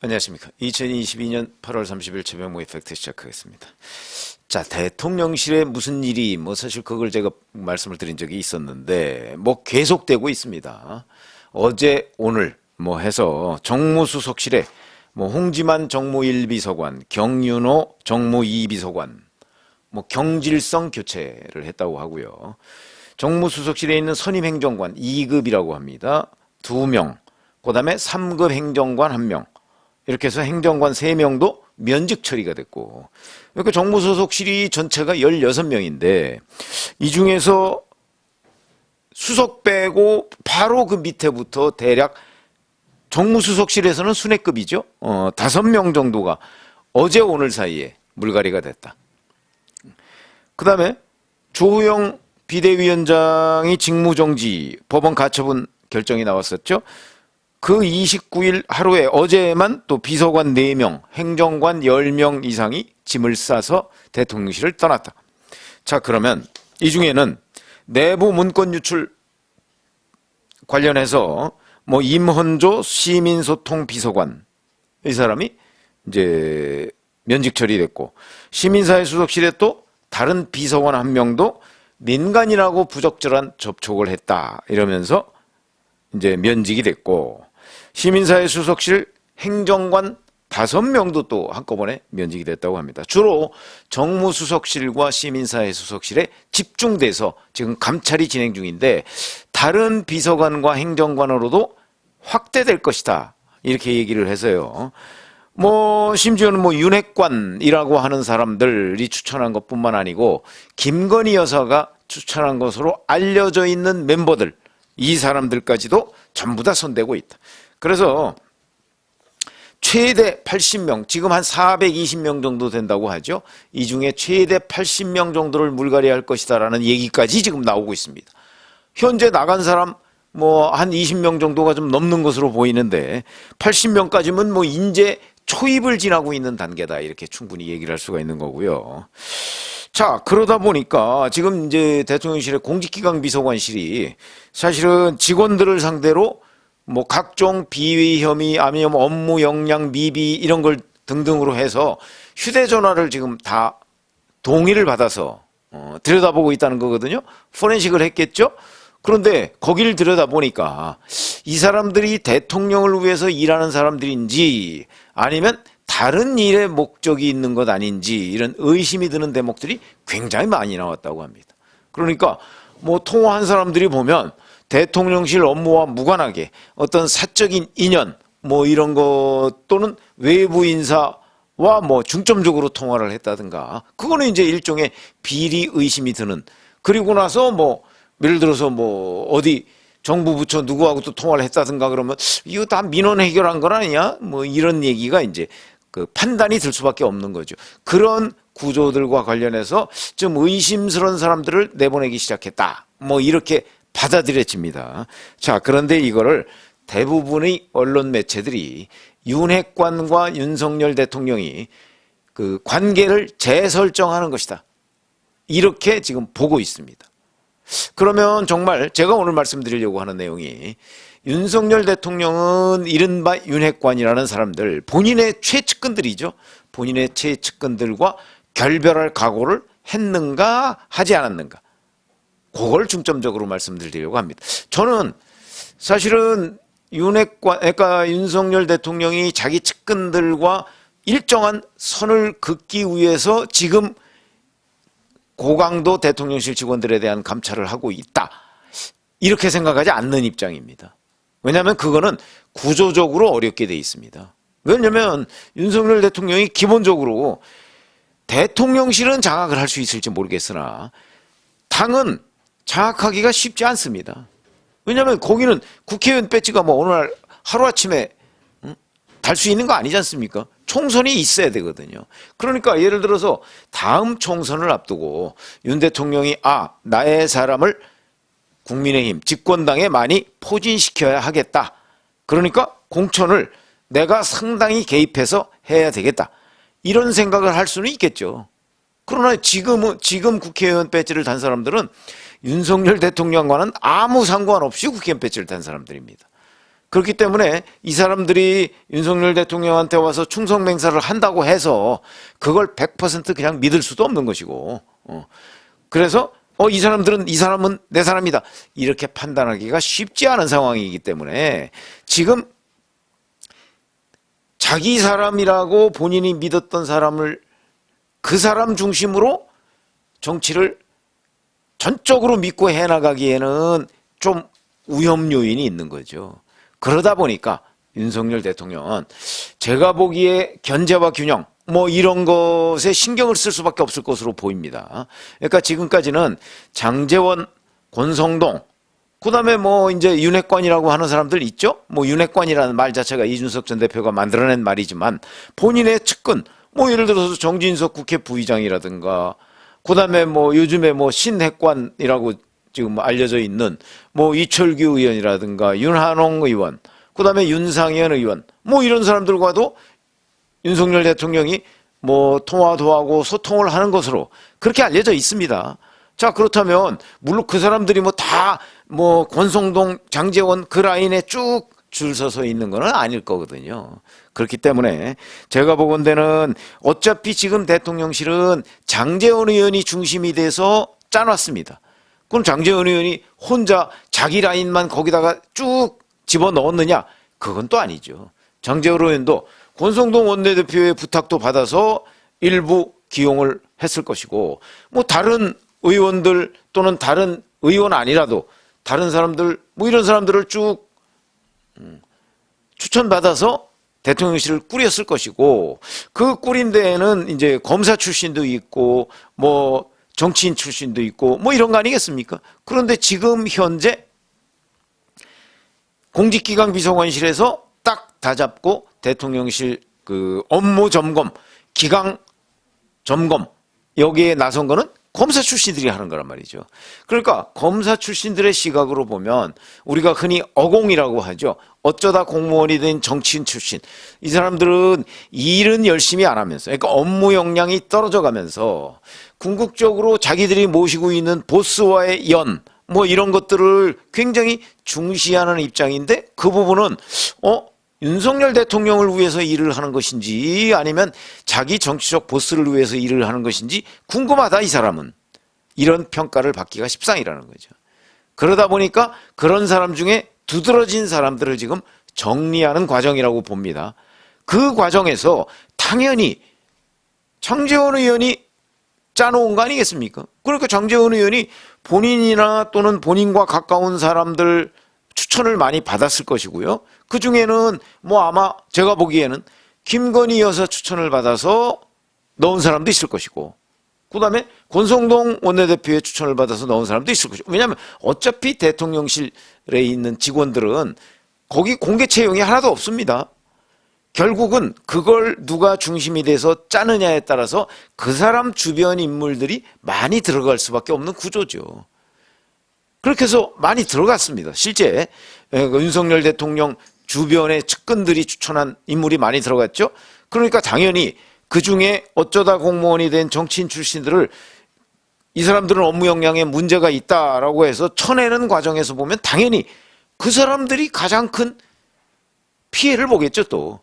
안녕하십니까. 2022년 8월 30일 최병모 이펙트 시작하겠습니다. 자, 대통령실에 무슨 일이, 사실 그걸 제가 말씀을 드린 적이 있었는데, 계속되고 있습니다. 어제, 오늘, 해서 정무수석실에, 홍지만 정무 1비서관, 경윤호 정무 2비서관, 경질성 교체를 했다고 하고요. 정무수석실에 있는 선임행정관 2급이라고 합니다. 2명, 그 다음에 3급 행정관 1명, 이렇게 해서 행정관 3명도 면직 처리가 됐고, 그러니까 정무수석실이 전체가 16명인데 이 중에서 수석 빼고 바로 그 밑에부터 대략 정무수석실에서는 순회급이죠. 5명 정도가 어제 오늘 사이에 물갈이가 됐다. 그 다음에 조호영 비대위원장이 직무정지 법원 가처분 결정이 나왔었죠. 그 29일 하루에 어제만 또 비서관 4명, 행정관 10명 이상이 짐을 싸서 대통령실을 떠났다. 자, 그러면 이 중에는 내부 문건 유출 관련해서 임헌조 시민소통 비서관, 이 사람이 이제 면직 처리됐고, 시민사회 수석실에 또 다른 비서관 1명도 민간인하고 부적절한 접촉을 했다 이러면서 이제 면직이 됐고, 시민사회 수석실 행정관 5명도 또 한꺼번에 면직이 됐다고 합니다. 주로 정무수석실과 시민사회 수석실에 집중돼서 지금 감찰이 진행 중인데 다른 비서관과 행정관으로도 확대될 것이다, 이렇게 얘기를 해서요. 심지어는 윤핵관이라고 하는 사람들이 추천한 것뿐만 아니고 김건희 여사가 추천한 것으로 알려져 있는 멤버들, 이 사람들까지도 전부 다 손대고 있다. 그래서 최대 80명, 지금 한 420명 정도 된다고 하죠. 이 중에 최대 80명 정도를 물갈이할 것이다라는 얘기까지 지금 나오고 있습니다. 현재 나간 사람 한 20명 정도가 좀 넘는 것으로 보이는데 80명까지면 인재 초입을 지나고 있는 단계다, 이렇게 충분히 얘기를 할 수가 있는 거고요. 자, 그러다 보니까 지금 이제 대통령실의 공직기강 비서관실이 사실은 직원들을 상대로 각종 비위 혐의 아니면 업무 역량 미비 이런 걸 등등으로 해서 휴대전화를 지금 다 동의를 받아서 들여다보고 있다는 거거든요. 포렌식을 했겠죠. 그런데 거기를 들여다보니까 이 사람들이 대통령을 위해서 일하는 사람들인지 아니면 다른 일에 목적이 있는 것 아닌지 이런 의심이 드는 대목들이 굉장히 많이 나왔다고 합니다. 그러니까 통화한 사람들이 보면 대통령실 업무와 무관하게 어떤 사적인 인연 이런 것 또는 외부 인사와 중점적으로 통화를 했다든가, 그거는 이제 일종의 비리 의심이 드는, 그리고 나서 예를 들어서 어디 정부 부처 누구하고 또 통화를 했다든가 그러면 이거 다 민원 해결한 건 아니냐, 이런 얘기가 이제 그 판단이 들 수밖에 없는 거죠. 그런 구조들과 관련해서 좀 의심스러운 사람들을 내보내기 시작했다, 이렇게 받아들여집니다. 자, 그런데 이거를 대부분의 언론 매체들이 윤핵관과 윤석열 대통령이 그 관계를 재설정하는 것이다, 이렇게 지금 보고 있습니다. 그러면 정말 제가 오늘 말씀드리려고 하는 내용이, 윤석열 대통령은 이른바 윤핵관이라는 사람들, 본인의 최측근들이죠. 본인의 최측근들과 결별할 각오를 했는가 하지 않았는가, 그걸 중점적으로 말씀드리려고 합니다. 저는 사실은 그러니까 윤석열 대통령이 자기 측근들과 일정한 선을 긋기 위해서 지금 고강도 대통령실 직원들에 대한 감찰을 하고 있다, 이렇게 생각하지 않는 입장입니다. 왜냐하면 그거는 구조적으로 어렵게 돼 있습니다. 왜냐하면 윤석열 대통령이 기본적으로 대통령실은 장악을 할 수 있을지 모르겠으나 당은 장악하기가 쉽지 않습니다. 왜냐하면 거기는 국회의원 배지가 어느 날 하루아침에 달 수 있는 거 아니지 않습니까? 총선이 있어야 되거든요. 그러니까 예를 들어서 다음 총선을 앞두고 윤 대통령이 나의 사람을 국민의힘 집권당에 많이 포진시켜야 하겠다, 그러니까 공천을 내가 상당히 개입해서 해야 되겠다, 이런 생각을 할 수는 있겠죠. 그러나 지금 국회의원 배지를 단 사람들은 윤석열 대통령과는 아무 상관없이 국회의원 배지를 단 사람들입니다. 그렇기 때문에 이 사람들이 윤석열 대통령한테 와서 충성 맹세를 한다고 해서 그걸 100% 그냥 믿을 수도 없는 것이고, 그래서 이 사람은 내 사람이다 이렇게 판단하기가 쉽지 않은 상황이기 때문에 지금 자기 사람이라고 본인이 믿었던 사람을 그 사람 중심으로 정치를 전적으로 믿고 해나가기에는 좀 위험 요인이 있는 거죠. 그러다 보니까 윤석열 대통령은 제가 보기에 견제와 균형 뭐 이런 것에 신경을 쓸 수밖에 없을 것으로 보입니다. 그러니까 지금까지는 장제원, 권성동, 그다음에 뭐 이제 윤핵관이라고 하는 사람들 있죠. 뭐 윤핵관이라는 말 자체가 이준석 전 대표가 만들어낸 말이지만 본인의 측근, 뭐 예를 들어서 정진석 국회 부의장이라든가, 그다음에 뭐 요즘에 뭐 신핵관이라고 지금 알려져 있는 뭐 이철규 의원이라든가 윤한홍 의원, 그다음에 윤상현 의원, 뭐 이런 사람들과도 윤석열 대통령이 뭐 통화도 하고 소통을 하는 것으로 그렇게 알려져 있습니다. 자, 그렇다면 물론 그 사람들이 뭐 다 뭐 권성동, 장제원 그 라인에 쭉 줄 서서 있는 건 아닐 거거든요. 그렇기 때문에 제가 보건대는 어차피 지금 대통령실은 장제원 의원이 중심이 돼서 짜놨습니다. 그럼 장제원 의원이 혼자 자기 라인만 거기다가 쭉 집어넣었느냐? 그건 또 아니죠. 장제원 의원도 권성동 원내대표의 부탁도 받아서 일부 기용을 했을 것이고, 뭐 다른 의원들 또는 다른 의원 아니라도 다른 사람들 뭐 이런 사람들을 쭉 추천받아서 대통령실을 꾸렸을 것이고, 그 꾸린 데에는 이제 검사 출신도 있고 뭐 정치인 출신도 있고 뭐 이런 거 아니겠습니까? 그런데 지금 현재 공직기강 비서관실에서 딱 다 잡고 대통령실 그 업무 점검, 기강 점검 여기에 나선 거는 검사 출신들이 하는 거란 말이죠. 그러니까 검사 출신들의 시각으로 보면 우리가 흔히 어공이라고 하죠. 어쩌다 공무원이 된 정치인 출신. 이 사람들은 일은 열심히 안 하면서, 그러니까 업무 역량이 떨어져 가면서 궁극적으로 자기들이 모시고 있는 보스와의 뭐 이런 것들을 굉장히 중시하는 입장인데, 그 부분은 윤석열 대통령을 위해서 일을 하는 것인지 아니면 자기 정치적 보스를 위해서 일을 하는 것인지 궁금하다, 이 사람은. 이런 평가를 받기가 십상이라는 거죠. 그러다 보니까 그런 사람 중에 두드러진 사람들을 지금 정리하는 과정이라고 봅니다. 그 과정에서 당연히 장제원 의원이 짜놓은 거 아니겠습니까? 그러니까 장제원 의원이 본인이나 또는 본인과 가까운 사람들 추천을 많이 받았을 것이고요. 그 중에는 뭐 아마 제가 보기에는 김건희 여사 추천을 받아서 넣은 사람도 있을 것이고, 그 다음에 권성동 원내대표의 추천을 받아서 넣은 사람도 있을 것이고, 왜냐하면 어차피 대통령실에 있는 직원들은 거기 공개 채용이 하나도 없습니다. 결국은 그걸 누가 중심이 돼서 짜느냐에 따라서 그 사람 주변 인물들이 많이 들어갈 수밖에 없는 구조죠. 그렇게 해서 많이 들어갔습니다. 실제 윤석열 대통령 주변의 측근들이 추천한 인물이 많이 들어갔죠. 그러니까 당연히 그중에 어쩌다 공무원이 된 정치인 출신들을 이 사람들은 업무 역량에 문제가 있다라고 해서 쳐내는 과정에서 보면 당연히 그 사람들이 가장 큰 피해를 보겠죠. 또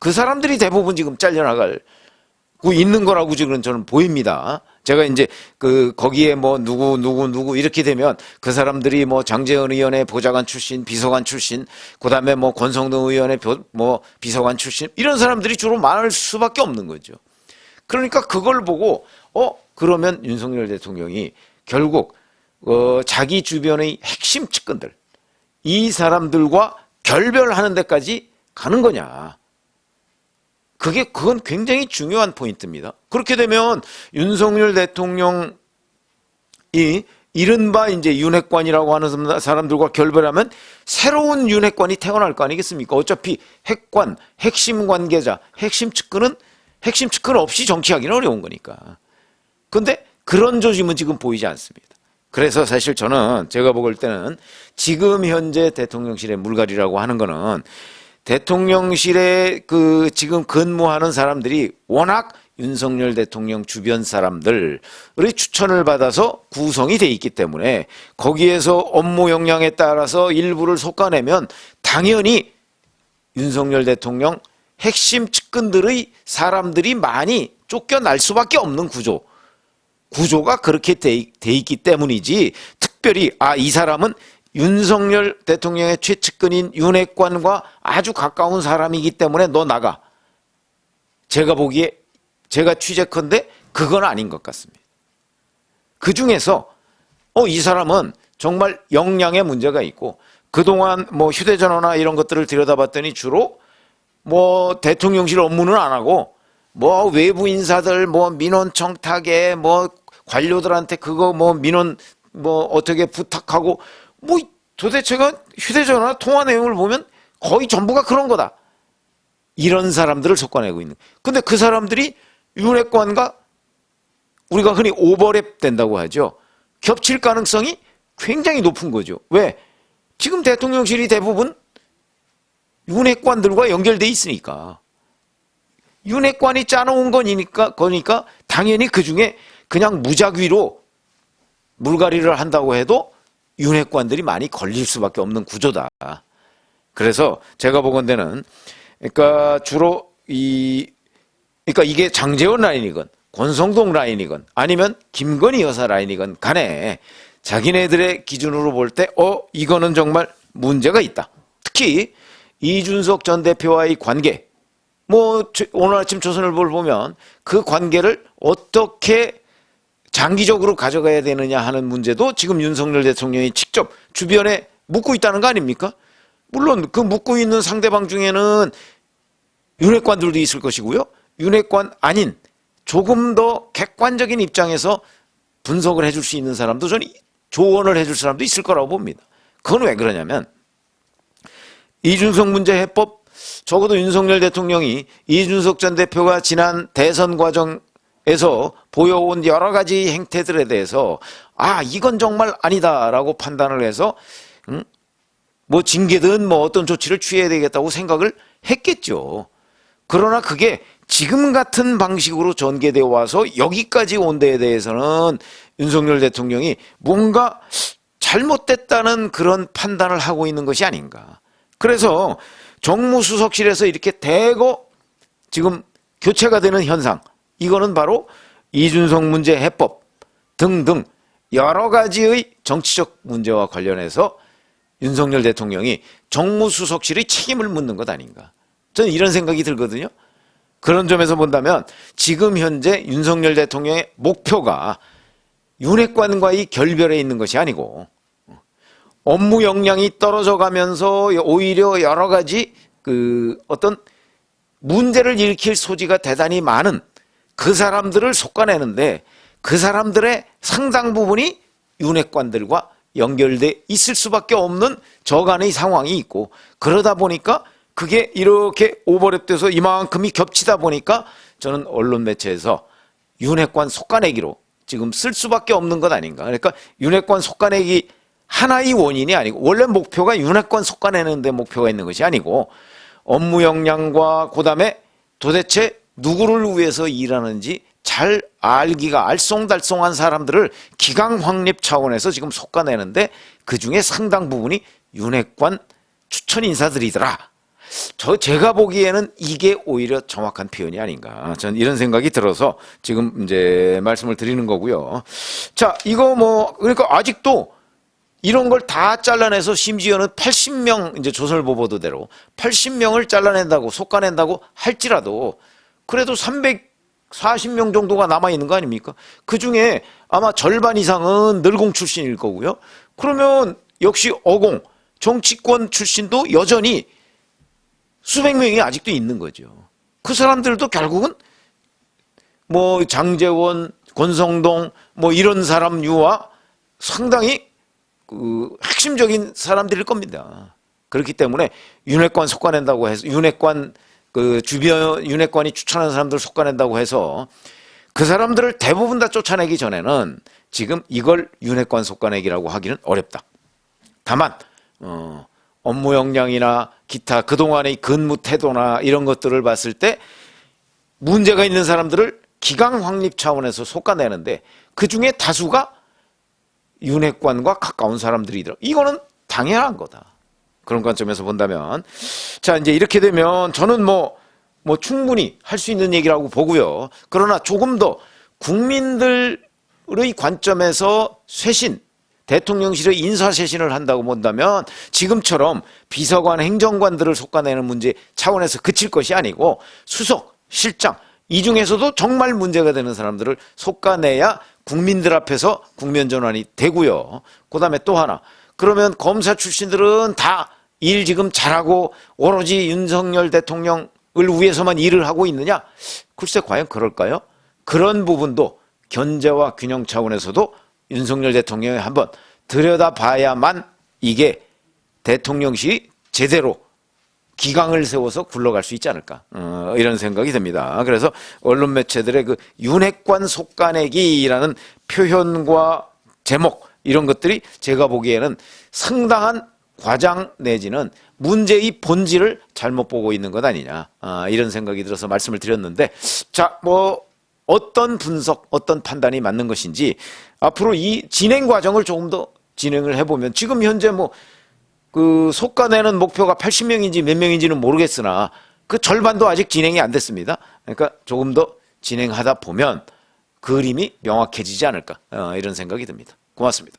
그 사람들이 대부분 지금 잘려나가고 있는 거라고 지금 저는 보입니다. 제가 이제 거기에 뭐 누구 이렇게 되면 그 사람들이 뭐 장제원 의원의 보좌관 출신, 비서관 출신, 그다음에 뭐 권성동 의원의 비서관 출신, 이런 사람들이 주로 많을 수밖에 없는 거죠. 그러니까 그걸 보고 그러면 윤석열 대통령이 결국 자기 주변의 핵심 측근들, 이 사람들과 결별하는 데까지 가는 거냐. 그건 굉장히 중요한 포인트입니다. 그렇게 되면 윤석열 대통령이 이른바 이제 윤핵관이라고 하는 사람들과 결별하면 새로운 윤핵관이 태어날 거 아니겠습니까? 어차피 핵관, 핵심 관계자, 핵심 측근 없이 정치하기는 어려운 거니까. 근데 그런 조짐은 지금 보이지 않습니다. 그래서 사실 저는 제가 볼 때는 지금 현재 대통령실의 물갈이라고 하는 거는 대통령실에 지금 근무하는 사람들이 워낙 윤석열 대통령 주변 사람들의 추천을 받아서 구성이 돼 있기 때문에 거기에서 업무 역량에 따라서 일부를 솎아내면 당연히 윤석열 대통령 핵심 측근들의 사람들이 많이 쫓겨날 수밖에 없는 구조가 그렇게 돼 있기 때문이지, 특별히 이 사람은 윤석열 대통령의 최측근인 윤핵관과 아주 가까운 사람이기 때문에 너 나가, 제가 보기에, 제가 취재컨대 그건 아닌 것 같습니다. 그 중에서 이 사람은 정말 역량에 문제가 있고, 그동안 뭐 휴대전화나 이런 것들을 들여다봤더니 주로 뭐 대통령실 업무는 안 하고 뭐 외부 인사들 뭐 민원 청탁에 뭐 관료들한테 그거 뭐 민원 뭐 어떻게 부탁하고, 뭐 도대체가 휴대전화 통화 내용을 보면 거의 전부가 그런 거다, 이런 사람들을 솎아내고 있는. 근데 그 사람들이 윤핵관과 우리가 흔히 오버랩 된다고 하죠. 겹칠 가능성이 굉장히 높은 거죠. 왜? 지금 대통령실이 대부분 윤핵관들과 연결돼 있으니까. 윤핵관이 짜놓은 거니까 당연히 그 중에 그냥 무작위로 물갈이를 한다고 해도 윤핵관들이 많이 걸릴 수밖에 없는 구조다. 그래서 제가 보건대는, 그러니까 주로 그러니까 이게 장제원 라인이건 권성동 라인이건 아니면 김건희 여사 라인이건 간에 자기네들의 기준으로 볼 때 이거는 정말 문제가 있다. 특히 이준석 전 대표와의 관계, 뭐 오늘 아침 조선일보를 보면 그 관계를 어떻게 장기적으로 가져가야 되느냐 하는 문제도 지금 윤석열 대통령이 직접 주변에 묻고 있다는 거 아닙니까? 물론 그 묻고 있는 상대방 중에는 윤핵관들도 있을 것이고요, 윤핵관 아닌 조금 더 객관적인 입장에서 분석을 해줄 수 있는 사람도, 저는 조언을 해줄 사람도 있을 거라고 봅니다. 그건 왜 그러냐면, 이준석 문제 해법, 적어도 윤석열 대통령이 이준석 전 대표가 지난 대선 과정에서 보여온 여러 가지 행태들에 대해서 이건 정말 아니다라고 판단을 해서 뭐 징계든 뭐 어떤 조치를 취해야 되겠다고 생각을 했겠죠. 그러나 그게 지금 같은 방식으로 전개되어 와서 여기까지 온 데에 대해서는 윤석열 대통령이 뭔가 잘못됐다는 그런 판단을 하고 있는 것이 아닌가. 그래서 정무수석실에서 이렇게 대거 지금 교체가 되는 현상, 이거는 바로 이준석 문제 해법 등등 여러 가지의 정치적 문제와 관련해서 윤석열 대통령이 정무수석실의 책임을 묻는 것 아닌가. 저는 이런 생각이 들거든요. 그런 점에서 본다면 지금 현재 윤석열 대통령의 목표가 윤핵관과의 결별에 있는 것이 아니고, 업무 역량이 떨어져 가면서 오히려 여러 가지 어떤 문제를 일으킬 소지가 대단히 많은 그 사람들을 솎아내는데, 그 사람들의 상당 부분이 윤핵관들과 연결돼 있을 수밖에 없는 저간의 상황이 있고, 그러다 보니까 그게 이렇게 오버랩돼서 이만큼이 겹치다 보니까 저는 언론 매체에서 윤핵관 솎아내기로 지금 쓸 수밖에 없는 것 아닌가. 그러니까 윤핵관 솎아내기 하나의 원인이 아니고, 원래 목표가 윤핵관 솎아내는 데 목표가 있는 것이 아니고, 업무 역량과 그다음에 도대체 누구를 위해서 일하는지 잘 알기가 알쏭달쏭한 사람들을 기강 확립 차원에서 지금 솎아내는데, 그중에 상당 부분이 윤핵관 추천 인사들이더라. 제가 보기에는 이게 오히려 정확한 표현이 아닌가. 저는 이런 생각이 들어서 지금 이제 말씀을 드리는 거고요. 자, 이거 그러니까 아직도 이런 걸 다 잘라내서 심지어는 80명, 이제 조선일보 보도대로 80명을 잘라낸다고, 솎아낸다고 할지라도 그래도 340명 정도가 남아있는 거 아닙니까? 그 중에 아마 절반 이상은 늘공 출신일 거고요. 그러면 역시 어공, 정치권 출신도 여전히 수백 명이 아직도 있는 거죠. 그 사람들도 결국은 뭐 장제원, 권성동 뭐 이런 사람 유와 상당히 핵심적인 사람들일 겁니다. 그렇기 때문에 윤핵관 솎아낸다고 해서 윤핵관 주변 윤핵관이 추천하는 사람들 솎아낸다고 해서 그 사람들을 대부분 다 쫓아내기 전에는 지금 이걸 윤핵관 솎아내기라고 하기는 어렵다. 다만 업무 역량이나 기타 그동안의 근무 태도나 이런 것들을 봤을 때 문제가 있는 사람들을 기강 확립 차원에서 솎아내는데 그중에 다수가 윤핵관과 가까운 사람들이더라. 이거는 당연한 거다. 그런 관점에서 본다면. 자, 이제 이렇게 되면 저는 뭐 충분히 할 수 있는 얘기라고 보고요. 그러나 조금 더 국민들의 관점에서 쇄신, 대통령실의 인사쇄신을 한다고 본다면 지금처럼 비서관, 행정관들을 솎아내는 문제 차원에서 그칠 것이 아니고 수석, 실장, 이 중에서도 정말 문제가 되는 사람들을 솎아내야 국민들 앞에서 국면전환이 되고요. 그 다음에 또 하나, 그러면 검사 출신들은 다 일 지금 잘하고 오로지 윤석열 대통령을 위해서만 일을 하고 있느냐? 글쎄 과연 그럴까요? 그런 부분도 견제와 균형 차원에서도 윤석열 대통령이 한번 들여다봐야만 이게 대통령실이 제대로 기강을 세워서 굴러갈 수 있지 않을까, 이런 생각이 듭니다. 그래서 언론 매체들의 그 윤핵관 솎아내기라는 표현과 제목 이런 것들이 제가 보기에는 상당한 과장 내지는 문제의 본질을 잘못 보고 있는 것 아니냐, 이런 생각이 들어서 말씀을 드렸는데, 자, 어떤 분석, 어떤 판단이 맞는 것인지 앞으로 이 진행 과정을 조금 더 진행을 해보면, 지금 현재 그 솎아내는 목표가 80명인지 몇 명인지는 모르겠으나 그 절반도 아직 진행이 안 됐습니다. 그러니까 조금 더 진행하다 보면 그림이 명확해지지 않을까, 이런 생각이 듭니다. 고맙습니다.